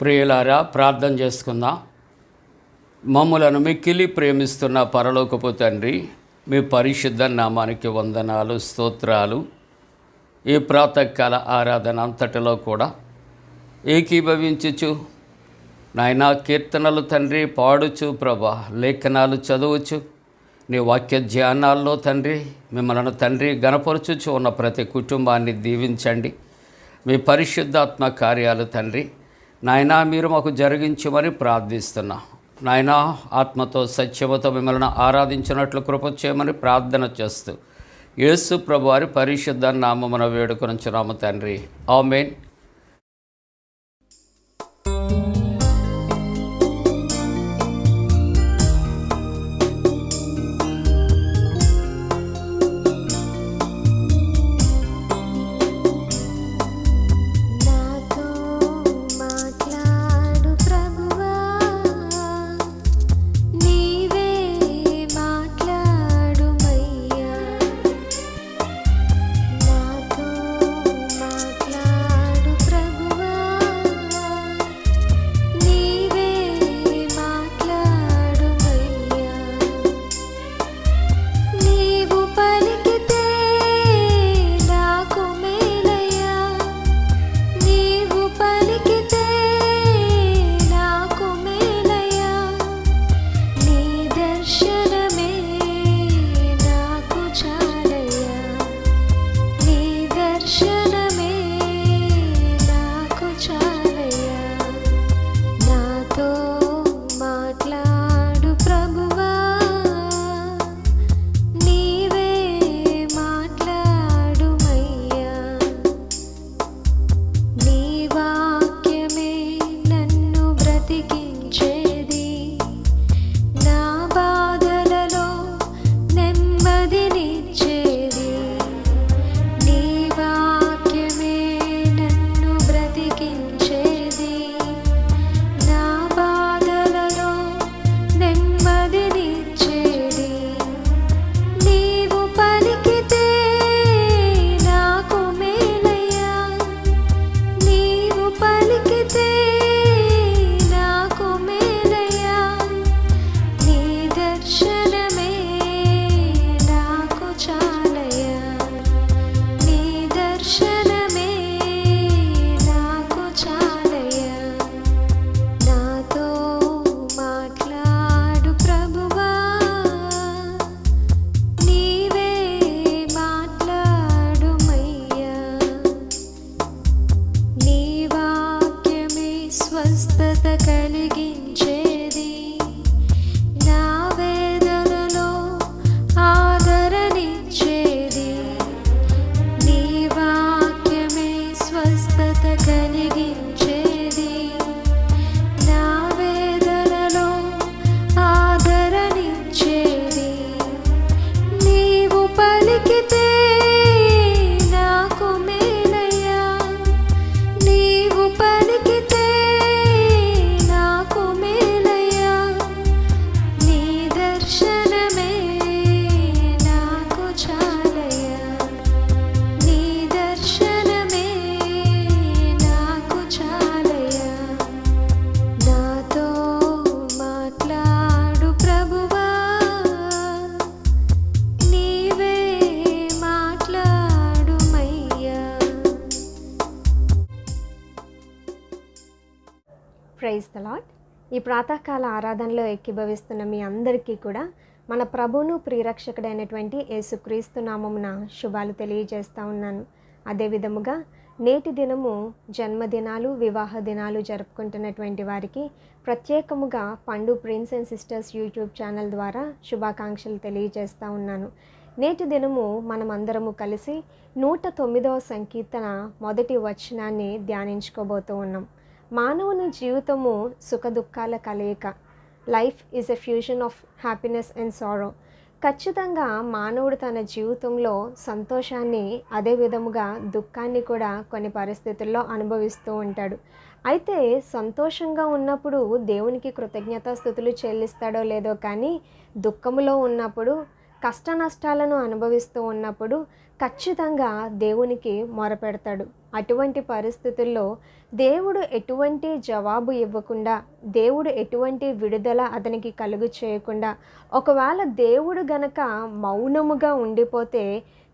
ప్రియులారా, ప్రార్థన చేసుకుందాం. మమ్ములను మిక్కిలి ప్రేమిస్తున్న పరలోకపు తండ్రి, మీ పరిశుద్ధ నామానికి వందనాలు, స్తోత్రాలు. ఈ ప్రాతకాల ఆరాధన అంతటిలో కూడా ఏకీభవించుచు నాయనా కీర్తనలు తండ్రి పాడుచు, ప్రభా లేఖనాలు చదువుచు, నీ వాక్య ధ్యానాల్లో తండ్రి మిమ్మల్ని తండ్రి గణపరచుచు ఉన్న ప్రతి కుటుంబాన్ని దీవించండి. మీ పరిశుద్ధాత్మ కార్యాలు తండ్రి నాయనా మీరు మాకు జరిగించమని ప్రార్థిస్తున్నాం. నాయనా ఆత్మతో సత్యమతో మిమ్మల్ని ఆరాధించినట్లు కృప చేయమని ప్రార్థన చేస్తూ యేసు ప్రభువారి పరిశుద్ధ నామమున వేడుకొనుచున్నాము తండ్రి, ఆమేన్. Praise the lord. ఈ ప్రాతకాల ఆరాధనలో ఏకీభవిస్తున్న మీ అందరికీ కూడా మన ప్రభువును ప్రియరక్షకుడైనటువంటి యేసుక్రీస్తు నామమున శుభాలు తెలియజేస్తూ ఉన్నాను. అదేవిధముగా నేటి దినము జన్మదినాలు, వివాహ దినాలు జరుపుకుంటున్నటువంటి వారికి ప్రత్యేకముగా పండు prince and sisters YouTube channel ద్వారా శుభాకాంక్షలు తెలియజేస్తూ ఉన్నాను. నేటి దినము మనమందరము కలిసి 109వ సంకీర్తన మొదటి వచనాన్ని ధ్యానించుకోబోతూ ఉన్నాం. మానవుని జీవితము సుఖదుఖాల కలయిక. Life is a fusion of happiness and sorrow. ఖచ్చితంగా మానవుడు తన జీవితంలో సంతోషాన్ని, అదే విధముగా దుఃఖాన్ని కూడా కొన్ని పరిస్థితుల్లో అనుభవిస్తూ ఉంటాడు. అయితే సంతోషంగా ఉన్నప్పుడు దేవునికి కృతజ్ఞతాస్తుతులు చెల్లిస్తాడో లేదో కానీ దుఃఖములో ఉన్నప్పుడు కష్ట నష్టాలను అనుభవిస్తూ ఉన్నప్పుడు ఖచ్చితంగా దేవునికి మొరపెడతాడు. అటువంటి పరిస్థితుల్లో దేవుడు ఎటువంటి జవాబు ఇవ్వకుండా, దేవుడు ఎటువంటి విడుదల అతనికి కలుగు చేయకుండా, ఒకవేళ దేవుడు గనక మౌనముగా ఉండిపోతే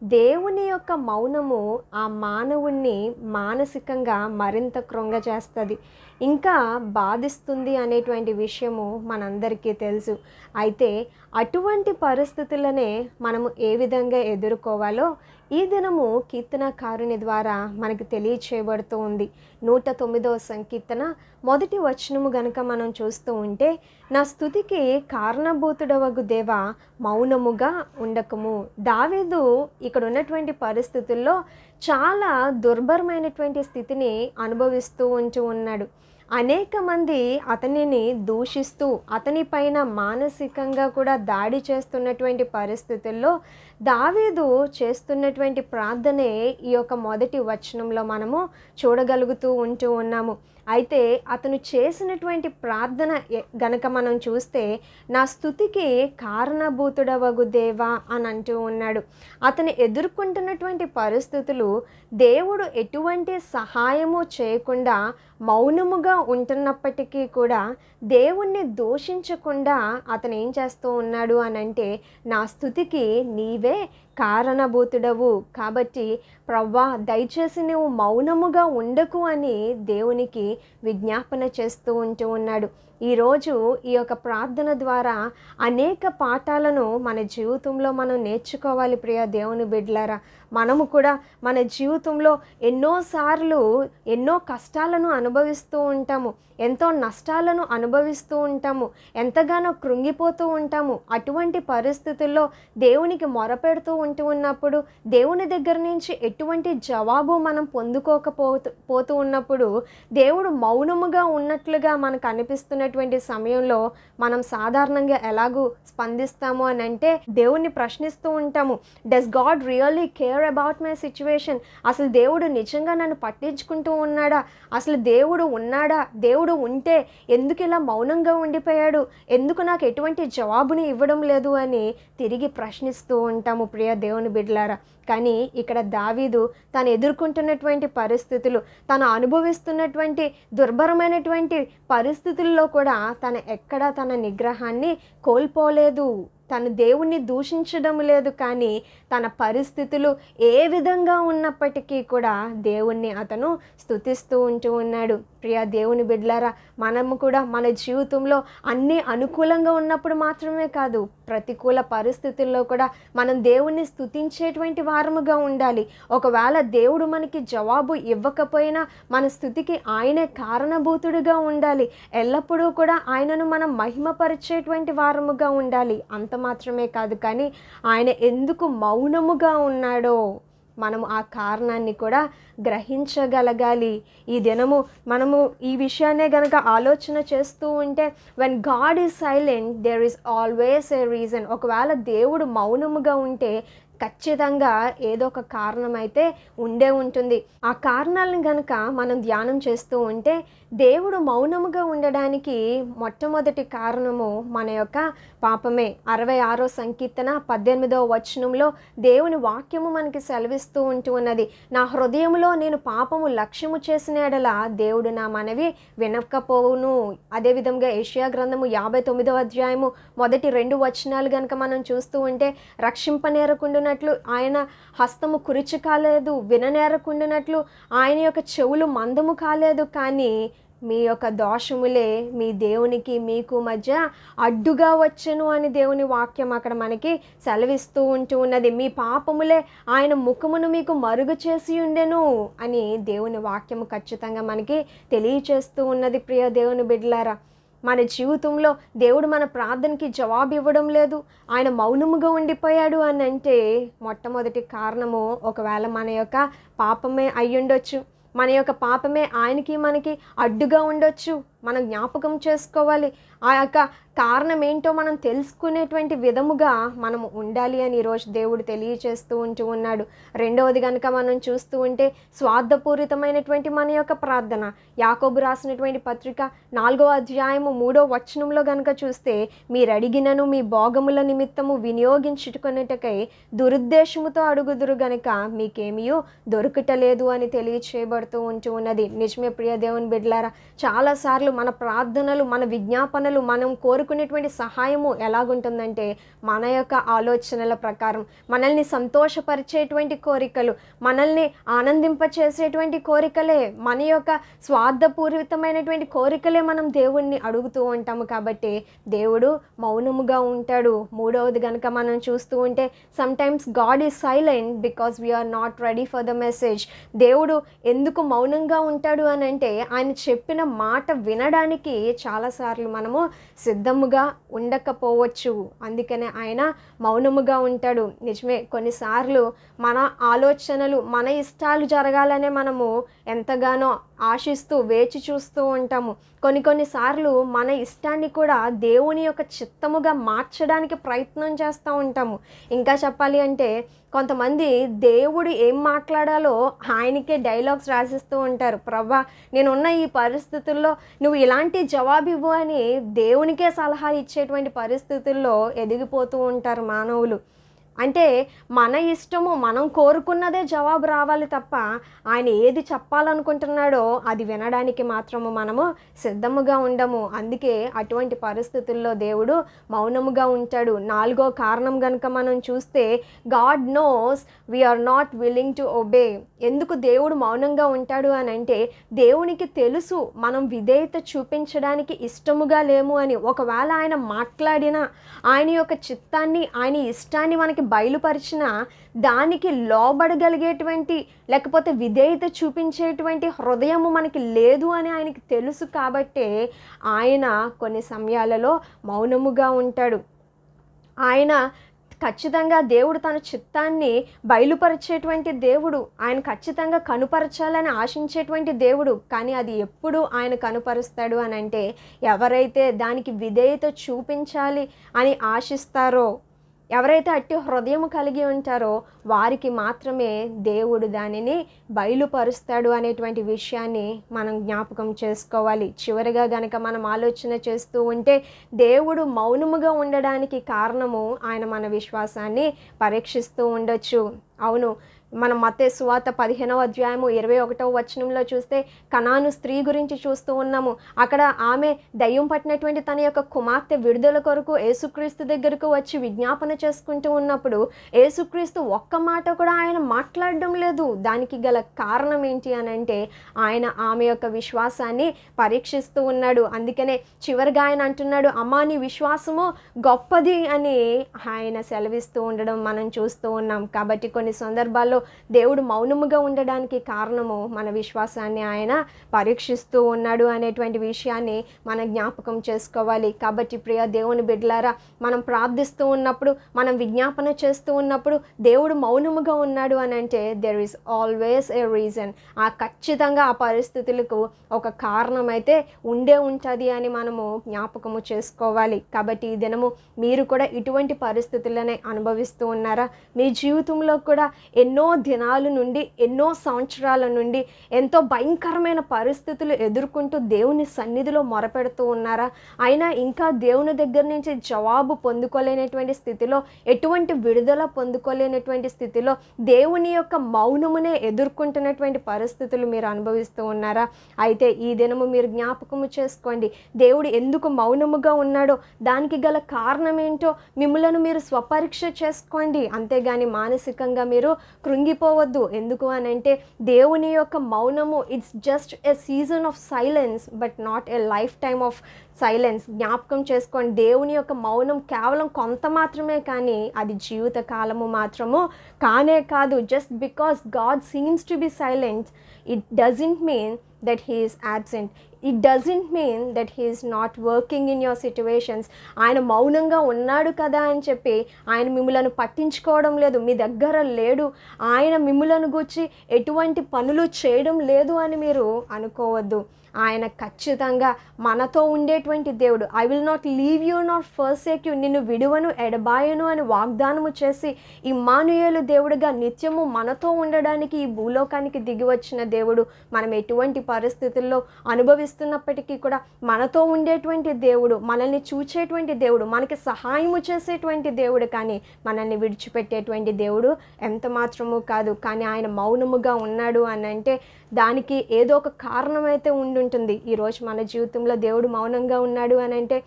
దేవుని యొక్క మౌనము ఆ మానవుణ్ణి మానసికంగా మరింత కృంగజేస్తుంది, ఇంకా బాధిస్తుంది అనేటువంటి విషయము మనందరికీ తెలుసు. అయితే అటువంటి పరిస్థితులనే మనము ఏ విధంగా ఎదుర్కోవాలో ఈ దినము కీర్తనకారుని ద్వారా మనకు తెలియచేయబడుతూ ఉంది. 109వ సంకీర్తన 1వ వచనము గనుక మనం చూస్తూ ఉంటే, నా స్తుతికి కారణభూతుడవగు దేవా మౌనముగా ఉండకము. దావీదు ఇక్కడ ఉన్నటువంటి పరిస్థితుల్లో చాలా దుర్భరమైనటువంటి స్థితిని అనుభవిస్తూ ఉన్నాడు. అనేక మంది అతనిని దూషిస్తూ అతనిపైన మానసికంగా కూడా దాడి చేస్తున్నటువంటి పరిస్థితుల్లో దావీదు చేస్తున్నటువంటి ప్రార్థనే ఈ యొక్క 1వ వచనంలో మనము చూడగలుగుతూ ఉన్నాము. అయితే అతను చేసినటువంటి ప్రార్థన గనక మనం చూస్తే, నా స్తుతికి కారణభూతుడవగు దేవా అని అంటూ ఉన్నాడు. అతను ఎదుర్కొంటున్నటువంటి పరిస్థితులు దేవుడు ఎటువంటి సహాయము చేయకుండా మౌనముగా ఉంటున్నప్పటికీ కూడా దేవుణ్ణి దూషించకుండా అతను ఏం చేస్తూ ఉన్నాడు అని అంటే, నా స్తుతికి నీవే కారణభూతుడవు కాబట్టి ప్రవ్వా దయచేసి నువ్వు మౌనముగా ఉండకు అని దేవునికి విజ్ఞాపన చేస్తూ ఉన్నాడు. ఈరోజు ఈ యొక్క ప్రార్థన ద్వారా అనేక పాఠాలను మన జీవితంలో మనం నేర్చుకోవాలి. ప్రియ దేవుని బిడ్డలారా, మనము కూడా మన జీవితంలో ఎన్నోసార్లు ఎన్నో కష్టాలను అనుభవిస్తూ ఉంటాము, ఎంతో నష్టాలను అనుభవిస్తూ ఉంటాము, ఎంతగానో కృంగిపోతూ ఉంటాము. అటువంటి పరిస్థితుల్లో దేవునికి మొరపెడుతూ ఉన్నప్పుడు దేవుని దగ్గర నుంచి ఎటువంటి జవాబు మనం పోతూ ఉన్నప్పుడు దేవుడు మౌనముగా ఉన్నట్లుగా మనకు అనిపిస్తున్నటువంటి సమయంలో మనం సాధారణంగా ఎలాగూ స్పందిస్తాము అని అంటే, దేవుణ్ణి ప్రశ్నిస్తూ ఉంటాము, does God really care about my situation? అసలు దేవుడు నిజంగా నన్ను పట్టించుకుంటూ ఉన్నాడా? అసలు దేవుడు ఉన్నాడా? దేవుడు ఉంటే ఎందుకు ఇలా మౌనంగా ఉండిపోయాడు? ఎందుకు నాకు ఎటువంటి జవాబుని ఇవ్వడం లేదు అని తిరిగి ప్రశ్నిస్తూ ఉంటాము ప్రియ దేవుని బిడ్డలారా. కానీ ఇక్కడ దావీదు తను ఎదుర్కొంటున్నటువంటి పరిస్థితులు, తను అనుభవిస్తున్నటువంటి దుర్భరమైనటువంటి పరిస్థితుల్లో కూడా తను ఎక్కడా తన నిగ్రహాన్ని కోల్పోలేదు. తను దేవుణ్ణి దూషించడం లేదు, కానీ తన పరిస్థితులు ఏ విధంగా ఉన్నప్పటికీ కూడా దేవుణ్ణి అతను స్తుతిస్తూ ఉన్నాడు. ప్రియ దేవుని బిడ్డలారా, మనము కూడా మన జీవితంలో అన్నీ అనుకూలంగా ఉన్నప్పుడు మాత్రమే కాదు, ప్రతికూల పరిస్థితుల్లో కూడా మనం దేవుణ్ణి స్తుతించేటువంటి వారముగా ఉండాలి. ఒకవేళ దేవుడు మనకి జవాబు ఇవ్వకపోయినా మన స్తుతికి ఆయనే కారణభూతుడిగా ఉండాలి. ఎల్లప్పుడూ కూడా ఆయనను మనం మహిమపరిచేటువంటి వారముగా ఉండాలి. అంత మాత్రమే కాదు, కానీ ఆయన ఎందుకు మౌనముగా ఉన్నాడో మనము ఆ కారణాన్ని కూడా గ్రహించగలగాలి. ఈ దినము మనము ఈ విషయాన్నే గనక ఆలోచన చేస్తూ ఉంటే, when God is silent there is always a reason. ఒకవేళ దేవుడు మౌనముగా ఉంటే ఖచ్చితంగా ఏదో ఒక కారణం అయితే ఉండే ఉంటుంది. ఆ కారణాలను గనక మనం ధ్యానం చేస్తూ ఉంటే, దేవుడు మౌనముగా ఉండడానికి మొట్టమొదటి కారణము మన యొక్క పాపమే. 66వ సంకీర్తన 18వ వచనంలో దేవుని వాక్యము మనకి సెలవిస్తూ ఉన్నది, నా హృదయంలో నేను పాపము లక్ష్యము చేసిన ఎడల దేవుడు నా మనవి వినకపోవును. అదేవిధంగా యెషయా గ్రంథము 59వ అధ్యాయము మొదటి 2 వచనాలు కనుక మనం చూస్తూ ఉంటే, రక్షింపనేరకుండునట్లు ఆయన హస్తము కురుచి కాలేదు, విననేరకుండునట్లు ఆయన యొక్క చెవులు మందము కాలేదు, కానీ మీ యొక్క దోషములే మీ దేవునికి మీకు మధ్య అడ్డుగా వచ్చెను అని దేవుని వాక్యం అక్కడ మనకి సెలవిస్తూ ఉన్నది. మీ పాపములే ఆయన ముఖమును మీకు మరుగు చేసి ఉండెను అని దేవుని వాక్యము ఖచ్చితంగా మనకి తెలియచేస్తూ ఉన్నది. ప్రియ దేవుని బిడ్డలారా, మన జీవితంలో దేవుడు మన ప్రార్థనకి జవాబు ఇవ్వడం లేదు, ఆయన మౌనముగా ఉండిపోయాడు అని అంటే మొట్టమొదటి కారణము ఒకవేళ మన యొక్క పాపమే అయ్యుండొచ్చు. మన యొక్క పాపమే ఆయనకి మనకి అడ్డుగా ఉండొచ్చు. మనం జ్ఞాపకం చేసుకోవాలి. ఆ యొక్క కారణం ఏంటో మనం తెలుసుకునేటువంటి విధముగా మనము ఉండాలి అని ఈరోజు దేవుడు తెలియచేస్తూ ఉన్నాడు. రెండవది కనుక మనం చూస్తూ ఉంటే స్వార్థపూరితమైనటువంటి మన యొక్క ప్రార్థన. యాకోబు రాసినటువంటి పత్రిక 4వ అధ్యాయము 3వ వచనంలో కనుక చూస్తే, మీరు అడిగినను మీ భోగముల నిమిత్తము వినియోగించుకొనుటకై దురుద్దేశముతో అడుగుదురు గనుక మీకేమియో దొరుకుటలేదు అని తెలియచేయబడుతూ ఉన్నది. నిజమే ప్రియ దేవుని బిడ్డలారా, చాలాసార్లు మన ప్రార్థనలు, మన విజ్ఞాపనలు, మనం కోరుకునేటువంటి సహాయము ఎలాగుంటుందంటే మన యొక్క ఆలోచనల ప్రకారం, మనల్ని సంతోషపరిచేటువంటి కోరికలు, మనల్ని ఆనందింపచేసేటువంటి కోరికలే, మన యొక్క స్వార్థపూరితమైనటువంటి కోరికలే మనం దేవుణ్ణి అడుగుతూ ఉంటాము. కాబట్టి దేవుడు మౌనముగా ఉంటాడు. మూడవది కనుక మనం చూస్తూ ఉంటే, sometimes God is silent because we are not ready for the message. దేవుడు ఎందుకు మౌనంగా ఉంటాడు అని అంటే, ఆయన చెప్పిన మాట వినడానికి చాలాసార్లు మనము సిద్ధముగా ఉండకపోవచ్చు. అందుకనే ఆయన మౌనముగా ఉంటాడు. నిజమే, కొన్నిసార్లు మన ఆలోచనలు, మన ఇష్టాలు జరగాలనే మనము ఎంతగానో ఆశిస్తూ వేచి చూస్తూ ఉంటాము. కొన్నిసార్లు మన ఇష్టాన్ని కూడా దేవుని యొక్క చిత్తముగా మార్చడానికి ప్రయత్నం చేస్తూ ఉంటాము. ఇంకా చెప్పాలి అంటే, కొంతమంది దేవుడు ఏం మాట్లాడాలో ఆయనకే డైలాగ్స్ రాసిస్తూ ఉంటారు. ప్రభా, నేనున్న ఈ పరిస్థితుల్లో నువ్వు ఇలాంటి జవాబు ఇవ్వు అని దేవునికే సలహా ఇచ్చేటువంటి పరిస్థితుల్లో ఎదిగిపోతూ ఉంటారు మానవులు. అంటే మన ఇష్టము, మనం కోరుకున్నదే జవాబు రావాలి తప్ప ఆయన ఏది చెప్పాలనుకుంటున్నాడో అది వినడానికి మాత్రము మనము సిద్ధముగా ఉండము. అందుకే అటువంటి పరిస్థితుల్లో దేవుడు మౌనముగా ఉంటాడు. 4వ కారణం కనుక మనం చూస్తే, God knows we are not willing to obey. ఎందుకు దేవుడు మౌనంగా ఉంటాడు అని అంటే, దేవునికి తెలుసు మనం విధేయత చూపించడానికి ఇష్టముగా లేము అని. ఒకవేళ ఆయన మాట్లాడినా, ఆయన యొక్క చిత్తాన్ని, ఆయన ఇష్టాన్ని మనకి బయలుపరిచిన, దానికి లోబడగలిగేటువంటి లేకపోతే విధేయత చూపించేటువంటి హృదయము మనకి లేదు అని ఆయనకి తెలుసు. కాబట్టే ఆయన కొన్ని సమయాలలో మౌనముగా ఉంటాడు. ఆయన ఖచ్చితంగా దేవుడు తన చిత్తాన్ని బయలుపరిచేటువంటి దేవుడు. ఆయన ఖచ్చితంగా కనుపరచాలని ఆశించేటువంటి దేవుడు. కానీ అది ఎప్పుడు ఆయన కనుపరుస్తాడు అని అంటే, ఎవరైతే దానికి విధేయత చూపించాలి అని ఆశిస్తారో, ఎవరైతే అట్టి హృదయం కలిగి ఉంటారో వారికి మాత్రమే దేవుడు దానిని బయలుపరుస్తాడు అనేటువంటి విషయాన్ని మనం జ్ఞాపకం చేసుకోవాలి. చివరిగా గనక మనం ఆలోచన చేస్తూ ఉంటే, దేవుడు మౌనముగా ఉండడానికి కారణము ఆయన మన విశ్వాసాన్ని పరీక్షిస్తూ ఉండొచ్చు. అవును, మనం మత్తయి సువార్త 15వ అధ్యాయము 21వ వచనంలో చూస్తే కనాను స్త్రీ గురించి చూస్తూ ఉన్నాము. అక్కడ ఆమె దయ్యం పట్టినటువంటి తన యొక్క కుమార్తె విడుదల కొరకు యేసుక్రీస్తు దగ్గరకు వచ్చి విజ్ఞాపన చేసుకుంటూ ఉన్నప్పుడు యేసుక్రీస్తు ఒక్క మాట కూడా ఆయన మాట్లాడడం లేదు. దానికి గల కారణం ఏంటి అని అంటే, ఆయన ఆమె యొక్క విశ్వాసాన్ని పరీక్షిస్తూ ఉన్నాడు. అందుకనే చివరిగా ఆయన అంటున్నాడు, అమ్మా నీ విశ్వాసము గొప్పది అని ఆయన సెలవిస్తూ ఉండడం మనం చూస్తూ ఉన్నాం. కాబట్టి కొన్ని సందర్భాల్లో దేవుడు మౌనముగా ఉండడానికి కారణము మన విశ్వాసాన్ని ఆయన పరీక్షిస్తూ ఉన్నాడు అనేటువంటి విషయాన్ని మనం జ్ఞాపకం చేసుకోవాలి. కాబట్టి ప్రియ దేవుని బిడ్డలారా, మనం ప్రార్థిస్తూ ఉన్నప్పుడు, మనం విజ్ఞాపన చేస్తూ ఉన్నప్పుడు దేవుడు మౌనముగా ఉన్నాడు అని అంటే there is always a reason. ఖచ్చితంగా ఆ పరిస్థితులకు ఒక కారణం అయితే ఉండే ఉంటుంది అని మనము జ్ఞాపకము చేసుకోవాలి. కాబట్టి ఈ దినము మీరు కూడా ఇటువంటి పరిస్థితులనే అనుభవిస్తూ ఉన్నారా? మీ జీవితంలో కూడా ఎన్నో దినాల నుండి, ఎన్నో సంవత్సరాల నుండి ఎంతో భయంకరమైన పరిస్థితులు ఎదుర్కొంటూ దేవుని సన్నిధిలో మొరపెడుతూ ఉన్నారా? అయినా ఇంకా దేవుని దగ్గర నుంచి జవాబు పొందుకోలేనటువంటి స్థితిలో, ఎటువంటి విడుదల పొందుకోలేనటువంటి స్థితిలో దేవుని యొక్క మౌనమునే ఎదుర్కొంటున్నటువంటి పరిస్థితులు మీరు అనుభవిస్తూ ఉన్నారా? అయితే ఈ దినము మీరు జ్ఞాపకము చేసుకోండి, దేవుడు ఎందుకు మౌనముగా ఉన్నాడో, దానికి గల కారణం ఏంటో మిమ్మలను మీరు స్వపరీక్ష చేసుకోండి. అంతేగాని మానసికంగా మీరు కృంగిపోవద్దు. ఎందుకు అని అంటే దేవుని యొక్క మౌనము it's just a season of silence but not a life time of silence. జ్ఞాపకం చేసుకోండి, దేవుని యొక్క మౌనం కేవలం కొంత మాత్రమే, కానీ అది జీవిత కాలము మాత్రము కానే కాదు. Just because God seems to be silent, it doesn't mean that he is absent. It doesn't mean that he is not working in your situations. ఆయన మౌనంగా ఉన్నాడు కదా అని చెప్పి ఆయన మిమ్మలను పట్టించుకోవడం లేదు, మీ దగ్గర లేడు, ఆయన మిమ్మలను గురించి ఎటువంటి పనులు చేయడం లేదు అని మీరు అనుకోవద్దు. ఆయన ఖచ్చితంగా మనతో ఉండేటువంటి దేవుడు. I will not leave you not forsake you, నిన్ను విడువను ఎడబాయను అని వాగ్దానము చేసి ఇమ్మానుయేలు దేవుడుగా నిత్యము మనతో ఉండడానికి ఈ భూలోకానికి దిగి వచ్చిన దేవుడు. మనం ఎటువంటి పరిస్థితుల్లో అనుభవిస్తున్నప్పటికీ కూడా మనతో ఉండేటువంటి దేవుడు, మనల్ని చూచేటువంటి దేవుడు, మనకి సహాయము చేసేటువంటి దేవుడు, కానీ మనల్ని విడిచిపెట్టేటువంటి దేవుడు ఎంత మాత్రము కాదు. కానీ ఆయన మౌనముగా ఉన్నాడు అని అంటే దానికి ఏదో ఒక కారణం అయితే ఉండుంటుంది. ఈరోజు మన జీవితంలో దేవుడు మౌనంగా ఉన్నాడు అని అంటే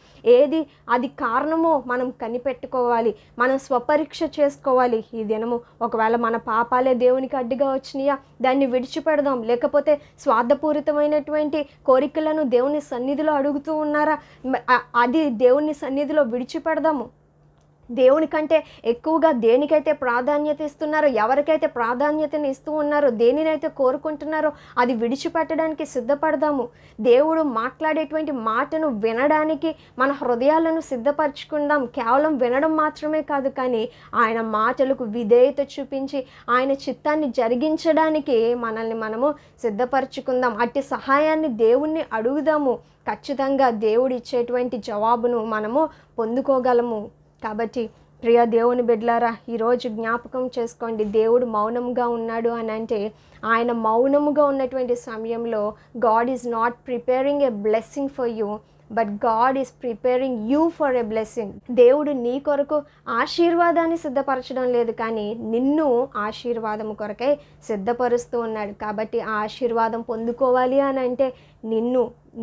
అది కారణమో మనం కనిపెట్టుకోవాలి, మనం స్వపరీక్ష చేసుకోవాలి. ఈ దినము ఒకవేళ మన పాపాలే దేవునికి అడ్డుగా వచ్చినాయా, దాన్ని విడిచిపెడదాం. లేకపోతే స్వార్థపూరితమైనటువంటి కోరికలను దేవుని సన్నిధిలో అడుగుతూ ఉన్నారా, అది దేవుని సన్నిధిలో విడిచిపెడదాము. దేవుని కంటే ఎక్కువగా దేనికైతే ప్రాధాన్యత ఇస్తున్నారో, ఎవరికైతే ప్రాధాన్యతని ఇస్తూ ఉన్నారో, దేనినైతే కోరుకుంటున్నారో అది విడిచిపెట్టడానికి సిద్ధపడదాము. దేవుడు మాట్లాడేటువంటి మాటను వినడానికి మన హృదయాలను సిద్ధపరచుకుందాం. కేవలం వినడం మాత్రమే కాదు, కానీ ఆయన మాటలకు విధేయత చూపించి ఆయన చిత్తాన్ని జరిగించడానికి మనల్ని మనము సిద్ధపరచుకుందాం. అట్టి సహాయాన్ని దేవుణ్ణి అడుగుదాము. ఖచ్చితంగా దేవుడు ఇచ్చేటువంటి జవాబును మనము పొందుకోగలము. కాబట్టి ప్రియ దేవుని బిడ్డలారా, ఈరోజు జ్ఞాపకం చేసుకోండి, దేవుడు మౌనంగా ఉన్నాడు అని అంటే ఆయన మౌనముగా ఉన్నటువంటి సమయంలో God is not preparing a blessing for you, but God is preparing you for a blessing. దేవుడు నీ కొరకు ఆశీర్వాదాన్ని సిద్ధపరచడం లేదు, కానీ నిన్ను ఆశీర్వాదం కొరకై సిద్ధపరుస్తూ ఉన్నాడు. కాబట్టి ఆ ఆశీర్వాదం పొందుకోవాలి అని అంటే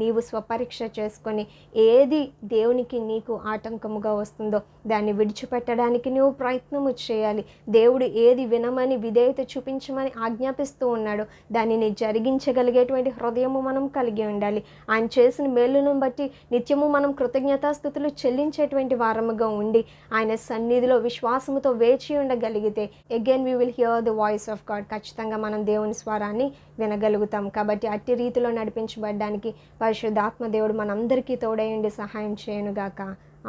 నీవు స్వపరీక్ష చేసుకొని ఏది దేవునికి నీకు ఆటంకముగా వస్తుందో దాన్ని విడిచిపెట్టడానికి నువ్వు ప్రయత్నము చేయాలి. దేవుడు ఏది వినమని విధేయత చూపించమని ఆజ్ఞాపిస్తూ ఉన్నాడో దానిని జరిగించగలిగేటువంటి హృదయము మనం కలిగి ఉండాలి. ఆయన చేసిన మేలును బట్టి నిత్యము మనం కృతజ్ఞతాస్తుతులు చెల్లించేటువంటి వారముగా ఉండి ఆయన సన్నిధిలో విశ్వాసముతో వేచి ఉండగలిగితే again we will here the voice of God. ఖచ్చితంగా మనం దేవుని స్వరాన్ని వినగలుగుతాం. కాబట్టి అట్టి రీతిలో నడిపించబడడానికి పరిశుద్ధాత్మ దేవుడు మనందరికీ తోడయండి సహాయం చేయనుగాక.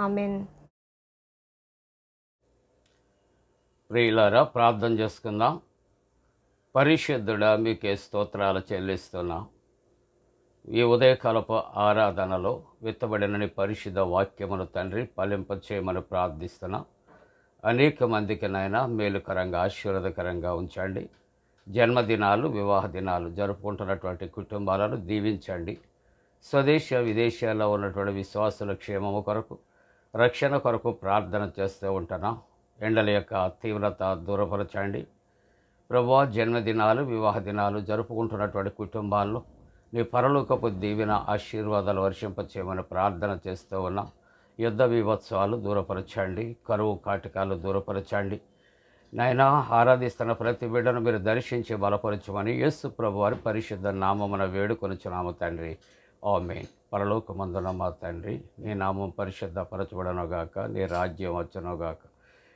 ఆమెన్. ప్రియులారా, ప్రార్థన చేసుకుందాం. పరిశుద్ధుడా, మీకే స్తోత్రాలు చెల్లిస్తున్నాం. ఈ ఉదయకాలపు ఆరాధనలో విత్తబడినని పరిశుద్ధ వాక్యమును తండ్రి ఫలింప చేయమని ప్రార్థిస్తున్నాం. అనేక మందికి నాయన మేలుకరంగా ఆశీర్వాదకరంగా ఉంచండి. జన్మదినాలు, వివాహ దినాలు జరుపుకుంటున్నటువంటి కుటుంబాలను దీవించండి. స్వదేశ విదేశాల్లో ఉన్నటువంటి విశ్వాసుల క్షేమము కొరకు, రక్షణ కొరకు ప్రార్థన చేస్తూ ఉంటున్నాం. ఎండల యొక్క తీవ్రత దూరపరచండి ప్రభువా. జన్మదినాలు, వివాహ దినాలు జరుపుకుంటున్నటువంటి కుటుంబాల్లో నీ పరలోకపు దీవెన ఆశీర్వాదాలు వర్షింపచేయమని ప్రార్థన చేస్తూ ఉన్నాం. యుద్ధ వివత్సవాలు దూరపరచండి, కరువు కాటకాలు దూరపరచండి. నాయనా, ఆరాధిస్తున్న ప్రతి బిడ్డను మీరు దర్శించి బలపరచమని యేసు ప్రభువారి పరిశుద్ధ నామమున వేడుకొనుచున్నాము తండ్రి. ఆమేన్. పరలోకమందున మా తండ్రి, నీ నామం పరిశుద్ధపరచబడనుగాక, నీ రాజ్యం వచ్చునుగాక,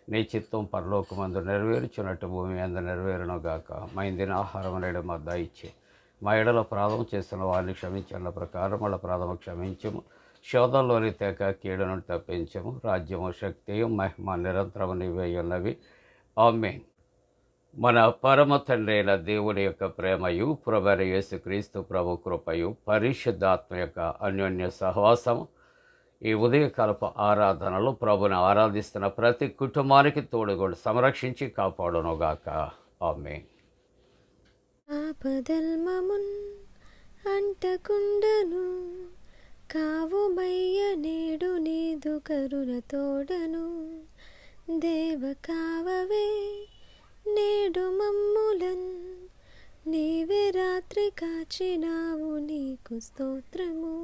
నీ చిత్తం పరలోకమందు నెరవేర్చున్నట్టు భూమి అందు నెరవేరునుగాక. మా ఇందిన ఆహారం నేడు మా దయచే, మా ఎడల ప్రాధం చేస్తున్న వారిని క్షమించిన ప్రకారం వాళ్ళ ప్రాధము క్షమించము. శోధంలోని తేక కీడును తప్పించము. రాజ్యము, శక్తియు, మహిమ నిరంతరము నీవే ఉన్నవి. ఆమేన్. మన పరమ తండ్రి అయిన దేవుని యొక్క ప్రేమయు, ప్రభువైన యేసుక్రీస్తు ప్రభు కృపయు, పరిశుద్ధాత్మ యొక్క అన్యోన్య సహవాసము ఈ ఉదయకాలపు ఆరాధనలో ప్రభుని ఆరాధిస్తున్న ప్రతి కుటుంబానికి తోడుగొడు సంరక్షించి కాపాడునుగాక. ఆమేన్. ఆపదల్మమున్ అంటకుండను కావుమయ్య నేడు నీదు కరుణ తోడను. దేవ కావవే నేడు మమ్ములన్, నీవే రాత్రి కాచినావు నీకు స్తోత్రము.